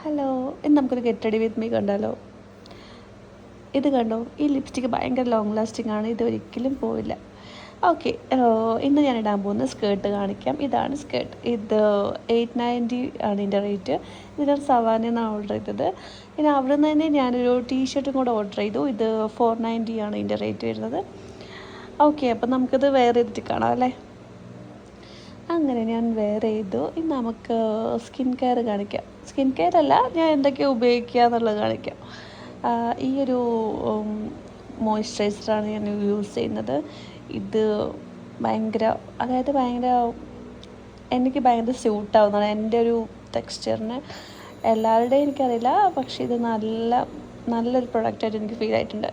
Hello, ഇന്ന് നമുക്കൊരു get ready with me കണ്ടാലോ? ഇത് കണ്ടോ, ഈ ലിപ്സ്റ്റിക്ക് ഭയങ്കര ലോങ് ലാസ്റ്റിംഗ് ആണ്, ഇതൊരിക്കലും പോവില്ല. ഓക്കെ, ഇന്ന് ഞാൻ ഇടാൻ പോകുന്ന സ്കേർട്ട് കാണിക്കാം. ഇതാണ് സ്കേർട്ട്. ഇത് 890 ആണ് ഇതിൻ്റെ റേറ്റ്. ഇത് ഞാൻ സവാനന്നാണ് ഓർഡർ ചെയ്തത്. പിന്നെ അവിടെ നിന്ന് തന്നെ ഞാനൊരു ടീഷർട്ടും കൂടെ ഓർഡർ ചെയ്തു. ഇത് 490 ആണ് ഇതിൻ്റെ റേറ്റ് വരുന്നത്. ഓക്കെ, അപ്പം നമുക്കിത് വേറെ ചെയ്തിട്ട് കാണാം അല്ലേ? അങ്ങനെ ഞാൻ വേറെ ചെയ്തു. ഇനി നമുക്ക് സ്കിൻ കെയർ കാണിക്കാം. സ്കിൻ കെയർ അല്ല, ഞാൻ എന്തൊക്കെയാണ് ഉപയോഗിക്കുക എന്നുള്ളത് കാണിക്കാം. ഈ ഒരു മോയ്സ്ചറൈസറാണ് ഞാൻ യൂസ് ചെയ്യുന്നത്. ഇത് ഭയങ്കര എനിക്ക് ഭയങ്കര സ്യൂട്ടാവുന്നതാണ് എൻ്റെ ഒരു ടെക്സ്ചറിന്. എല്ലാവരുടെയും എനിക്കറിയില്ല, പക്ഷേ ഇത് നല്ലൊരു പ്രൊഡക്റ്റായിട്ട് എനിക്ക് ഫീൽ ആയിട്ടുണ്ട്.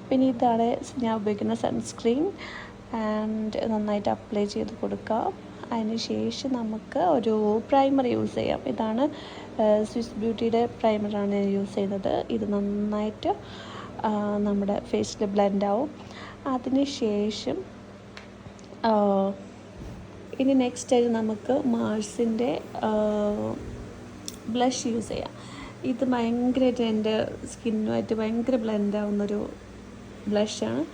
പിന്നെ ഇതാണ് ഞാൻ ഉപയോഗിക്കുന്ന സൺസ്ക്രീൻ. ആൻഡ് നന്നായിട്ട് അപ്ലൈ ചെയ്ത് കൊടുക്കാം. അതിന് ശേഷം നമുക്ക് ഒരു പ്രൈമർ യൂസ് ചെയ്യാം. ഇതാണ് സ്വിസ് ബ്യൂട്ടിയുടെ പ്രൈമറാണ് ഞാൻ യൂസ് ചെയ്യുന്നത്. ഇത് നന്നായിട്ട് നമ്മുടെ ഫേസിൽ ബ്ലെൻഡ് ആവും. അതിന് ശേഷം ഇനി നെക്സ്റ്റ് ആയിട്ട് നമുക്ക് മാർസിൻ്റെ ബ്ലഷ് യൂസ് ചെയ്യാം. ഇത് ഭയങ്കരമായിട്ട് എൻ്റെ സ്കിന്നുമായിട്ട് ഭയങ്കര ബ്ലെൻഡ് ആവുന്നൊരു ബ്ലഷാണ്.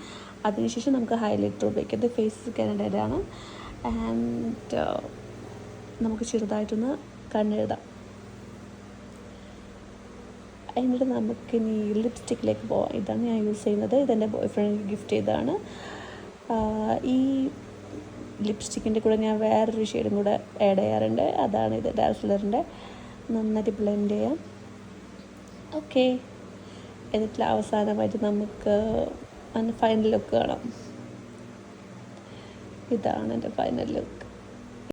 അതിനുശേഷം നമുക്ക് ഹൈലൈറ്റർ ഉപയോഗിക്കാം. ഇത് ഫേസ് കാനഡയാണ്. ആൻഡ് നമുക്ക് ചെറുതായിട്ടൊന്ന് കണ്ണെഴുതാം. എന്നിട്ട് നമുക്കിനി ലിപ്സ്റ്റിക്കിലേക്ക് പോവാം. ഇതാണ് ഞാൻ യൂസ് ചെയ്യുന്നത്. ഇതെൻ്റെ ബോയ് ഫ്രണ്ട് ഗിഫ്റ്റ് ചെയ്തതാണ്. ഈ ലിപ്സ്റ്റിക്കിൻ്റെ കൂടെ ഞാൻ വേറൊരു ഷെയ്ഡും കൂടെ ആഡ് ചെയ്യാറുണ്ട്. അതാണ് ഇത്, ഡാർസിലറിൻ്റെ. നന്നായിട്ട് ബ്ലെൻഡ് ചെയ്യാം. ഓക്കെ, എന്നിട്ട് അവസാനമായിട്ട് നമുക്ക് ഫൈനൽ ലുക്ക് കാണാം. ഇതാണ് എൻ്റെ ഫൈനൽ ലുക്ക്.